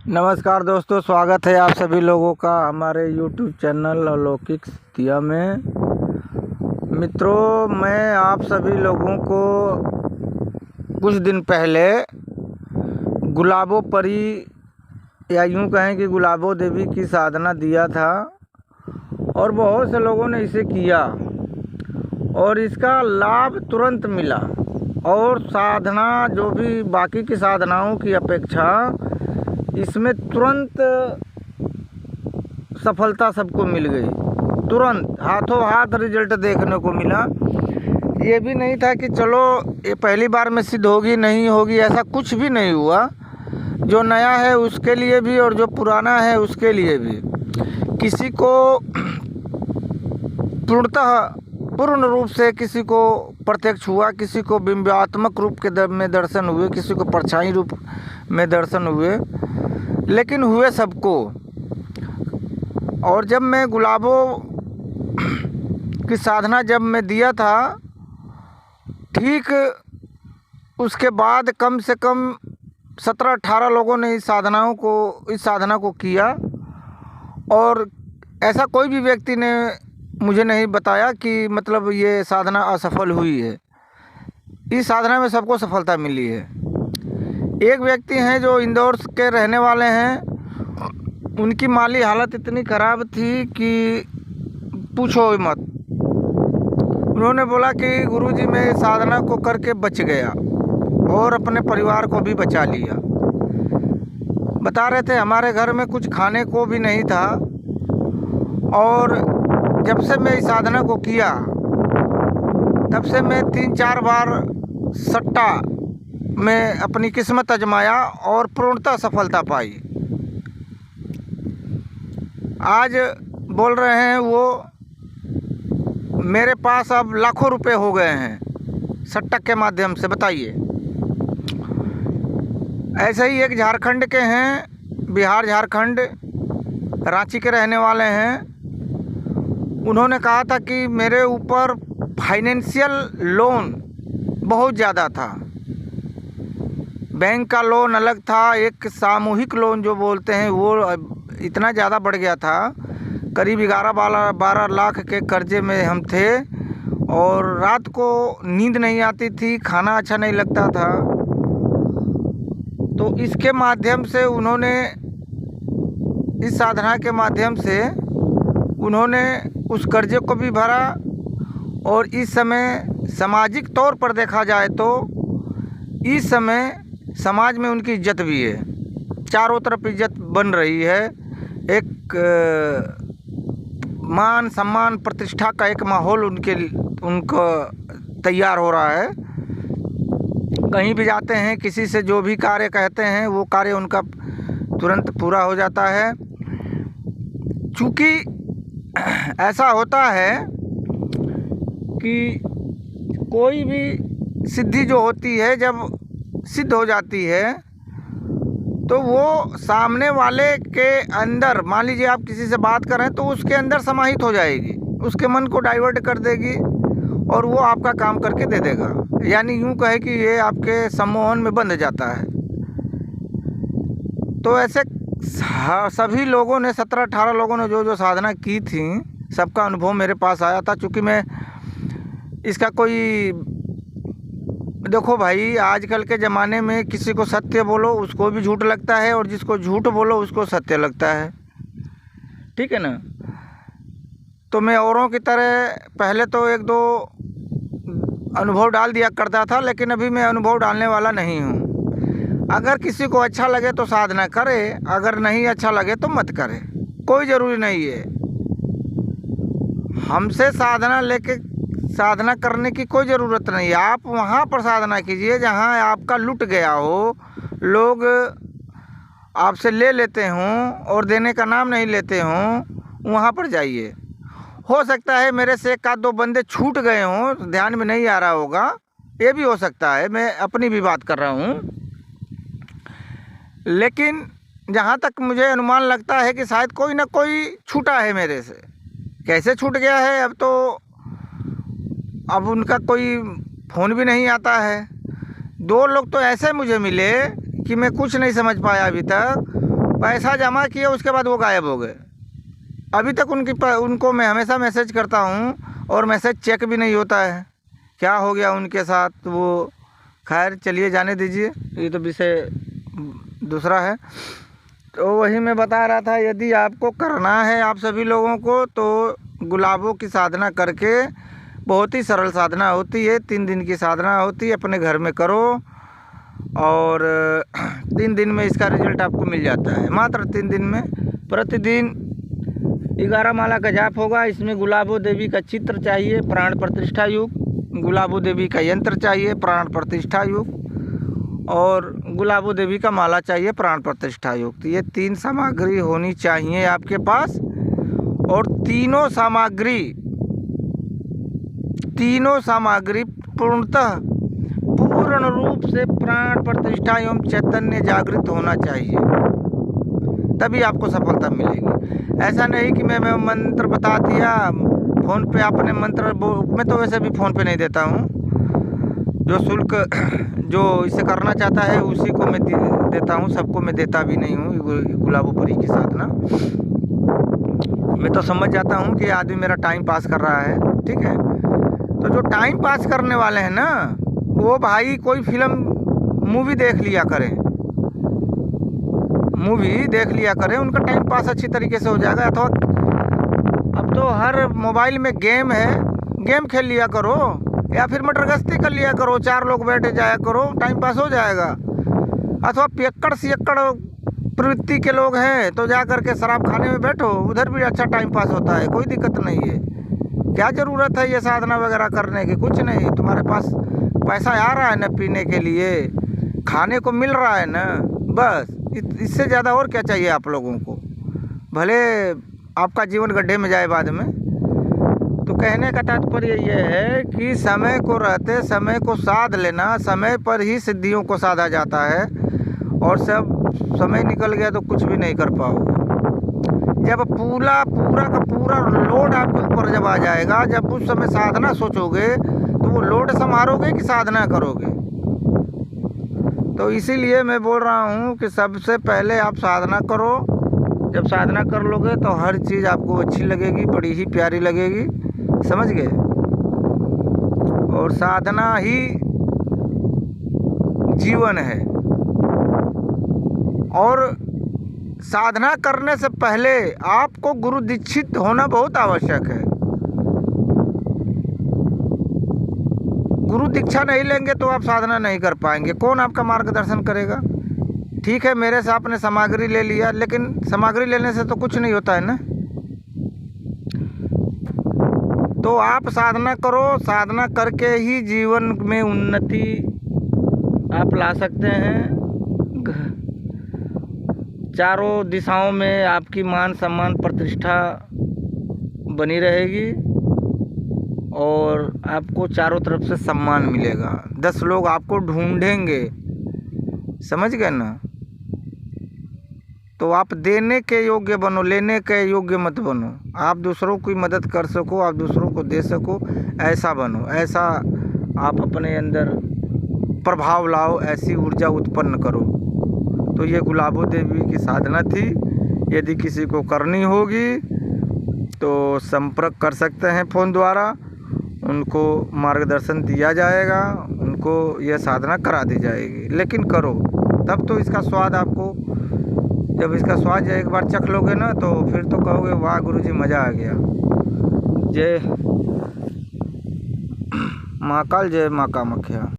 नमस्कार दोस्तों, स्वागत है आप सभी लोगों का हमारे YouTube चैनल अलौकिक सिद्धियाँ में। मित्रों, मैं आप सभी लोगों को कुछ दिन पहले गुलाबो परी या यूँ कहें कि गुलाबो देवी की साधना दिया था और बहुत से लोगों ने इसे किया और इसका लाभ तुरंत मिला। और साधना जो भी बाकी की साधनाओं की अपेक्षा इसमें तुरंत सफलता सबको मिल गई। तुरंत हाथों हाथ रिजल्ट देखने को मिला। ये भी नहीं था कि चलो ये पहली बार में सिद्ध होगी नहीं होगी, ऐसा कुछ भी नहीं हुआ। जो नया है उसके लिए भी और जो पुराना है उसके लिए भी। किसी को पूर्ण रूप से किसी को प्रत्यक्ष हुआ, किसी को बिंबात्मक रूप के में दर्शन हुए, किसी को परछाई रूप में दर्शन हुए, लेकिन हुए सबको। और जब मैं गुलाबो की साधना जब मैं दिया था, ठीक उसके बाद कम से कम 17-18 लोगों ने इस साधना को किया। और ऐसा कोई भी व्यक्ति ने मुझे नहीं बताया कि मतलब ये साधना असफल हुई है। इस साधना में सबको सफलता मिली है। एक व्यक्ति हैं जो इंदौर के रहने वाले हैं, उनकी माली हालत इतनी ख़राब थी कि पूछो मत। उन्होंने बोला कि गुरुजी मैं साधना को करके बच गया और अपने परिवार को भी बचा लिया। बता रहे थे हमारे घर में कुछ खाने को भी नहीं था और जब से मैं इस साधना को किया तब से मैं 3-4 बार सट्टा में अपनी किस्मत आजमाया और पूर्णतः सफलता पाई। आज बोल रहे हैं वो मेरे पास अब लाखों रुपए हो गए हैं सट्टा के माध्यम से। बताइए। ऐसे ही एक झारखंड के हैं, बिहार झारखंड रांची के रहने वाले हैं। उन्होंने कहा था कि मेरे ऊपर फाइनेंशियल लोन बहुत ज़्यादा था। बैंक का लोन अलग था, एक सामूहिक लोन जो बोलते हैं वो इतना ज़्यादा बढ़ गया था। करीब 11-12 लाख के कर्जे में हम थे और रात को नींद नहीं आती थी, खाना अच्छा नहीं लगता था। तो इसके माध्यम से उन्होंने, इस साधना के माध्यम से उन्होंने उस कर्जे को भी भरा। और इस समय सामाजिक तौर पर देखा जाए तो इस समय समाज में उनकी इज्जत भी है, चारों तरफ इज्जत बन रही है। एक मान सम्मान प्रतिष्ठा का एक माहौल उनको तैयार हो रहा है। कहीं भी जाते हैं, किसी से जो भी कार्य कहते हैं वो कार्य उनका तुरंत पूरा हो जाता है। चूँकि ऐसा होता है कि कोई भी सिद्धि जो होती है, जब सिद्ध हो जाती है तो वो सामने वाले के अंदर, मान लीजिए आप किसी से बात कर रहे हैं तो उसके अंदर समाहित हो जाएगी, उसके मन को डाइवर्ट कर देगी और वो आपका काम करके दे देगा। यानी यूँ कहे कि ये आपके सम्मोहन में बंध जाता है। तो ऐसे सभी लोगों ने, 17-18 लोगों ने जो साधना की थी, सबका अनुभव मेरे पास आया था। चूँकि मैं इसका कोई, देखो भाई, आजकल के ज़माने में किसी को सत्य बोलो उसको भी झूठ लगता है और जिसको झूठ बोलो उसको सत्य लगता है। ठीक है ना। तो मैं औरों की तरह पहले तो 1-2 अनुभव डाल दिया करता था, लेकिन अभी मैं अनुभव डालने वाला नहीं हूँ। अगर किसी को अच्छा लगे तो साधना करे, अगर नहीं अच्छा लगे तो मत करे। कोई ज़रूरी नहीं है हमसे साधना करने की कोई ज़रूरत नहीं है। आप वहाँ पर साधना कीजिए जहाँ आपका लुट गया हो, लोग आपसे ले लेते हों और देने का नाम नहीं लेते हों, वहाँ पर जाइए। हो सकता है मेरे से 1-2 बंदे छूट गए हों, ध्यान में नहीं आ रहा होगा, ये भी हो सकता है। मैं अपनी भी बात कर रहा हूँ। लेकिन जहाँ तक मुझे अनुमान लगता है कि शायद कोई ना कोई छूटा है मेरे से। कैसे छूट गया है अब उनका कोई फ़ोन भी नहीं आता है। 2 लोग तो ऐसे मुझे मिले कि मैं कुछ नहीं समझ पाया अभी तक। पैसा जमा किए उसके बाद वो गायब हो गए। अभी तक उनको मैं हमेशा मैसेज करता हूँ और मैसेज चेक भी नहीं होता है, क्या हो गया उनके साथ। वो खैर चलिए जाने दीजिए, ये तो विषय दूसरा है। तो वही मैं बता रहा था, यदि आपको करना है आप सभी लोगों को, तो गुलाबों की साधना करके, बहुत ही सरल साधना होती है, 3 दिन की साधना होती है, अपने घर में करो और 3 दिन में इसका रिजल्ट आपको मिल जाता है। मात्र 3 दिन में प्रतिदिन 11 माला का जाप होगा। इसमें गुलाबो देवी का चित्र चाहिए प्राण प्रतिष्ठा युक्त, गुलाबो देवी का यंत्र चाहिए प्राण प्रतिष्ठा युक्त, और गुलाबो देवी का माला चाहिए प्राण प्रतिष्ठा युक्त। ये 3 सामग्री होनी चाहिए आपके पास। और तीनों सामग्री पूर्णतः पूर्ण रूप से प्राण प्रतिष्ठा एवं चैतन्य जागृत होना चाहिए, तभी आपको सफलता मिलेगी। ऐसा नहीं कि मैं मंत्र बता दिया फ़ोन पे, आपने मंत्र मैं तो वैसे भी फ़ोन पे नहीं देता हूँ। जो शुल्क जो इसे करना चाहता है उसी को मैं देता हूँ, सबको मैं देता भी नहीं हूँ। गुलाबोपरी की साधना मैं तो समझ जाता हूँ कि आदमी मेरा टाइम पास कर रहा है, ठीक है। तो जो टाइम पास करने वाले हैं ना, वो भाई कोई मूवी देख लिया करें, उनका टाइम पास अच्छी तरीके से हो जाएगा। अथवा अब तो हर मोबाइल में गेम है, गेम खेल लिया करो, या फिर मटर गश्ती कर लिया करो, 4 लोग बैठे जाया करो, टाइम पास हो जाएगा। अथवा पियक्कड़ सियक्कड़ प्रवृत्ति के लोग हैं तो जा कर के शराब खाने में बैठो, उधर भी अच्छा टाइम पास होता है, कोई दिक्कत नहीं है। क्या ज़रूरत है ये साधना वगैरह करने की? कुछ नहीं, तुम्हारे पास पैसा आ रहा है ना पीने के लिए, खाने को मिल रहा है ना, बस इससे ज़्यादा और क्या चाहिए आप लोगों को। भले आपका जीवन गड्ढे में जाए बाद में। तो कहने का तात्पर्य ये है कि समय को रहते समय को साध लेना, समय पर ही सिद्धियों को साधा जाता है, और सब समय निकल गया तो कुछ भी नहीं कर पाओगे। जब पूरा का पूरा लोड आपके ऊपर जब आ जाएगा, जब उस समय साधना सोचोगे तो वो लोड संभालोगे कि साधना करोगे। तो इसीलिए मैं बोल रहा हूँ कि सबसे पहले आप साधना करो। जब साधना कर लोगे तो हर चीज़ आपको अच्छी लगेगी, बड़ी ही प्यारी लगेगी, समझ गए। और साधना ही जीवन है। और साधना करने से पहले आपको गुरु दीक्षित होना बहुत आवश्यक है। गुरु दीक्षा नहीं लेंगे तो आप साधना नहीं कर पाएंगे। कौन आपका मार्गदर्शन करेगा? ठीक है, मेरे से आपने सामग्री ले लिया, लेकिन सामग्री लेने से तो कुछ नहीं होता है ना। तो आप साधना करो, साधना करके ही जीवन में उन्नति आप ला सकते हैं। चारों दिशाओं में आपकी मान सम्मान प्रतिष्ठा बनी रहेगी और आपको चारों तरफ से सम्मान मिलेगा। 10 लोग आपको ढूंढेंगे, समझ गए ना। तो आप देने के योग्य बनो, लेने के योग्य मत बनो। आप दूसरों की मदद कर सको, आप दूसरों को दे सको, ऐसा बनो। ऐसा आप अपने अंदर प्रभाव लाओ, ऐसी ऊर्जा उत्पन्न करो। तो ये गुलाबो देवी की साधना थी। यदि किसी को करनी होगी तो संपर्क कर सकते हैं फ़ोन द्वारा, उनको मार्गदर्शन दिया जाएगा, उनको यह साधना करा दी जाएगी। लेकिन करो, तब तो इसका स्वाद आपको, जब इसका स्वाद एक बार चख लोगे ना, तो फिर तो कहोगे वाह गुरुजी मज़ा आ गया। जय महाकाल, जय माँ कामाख्या।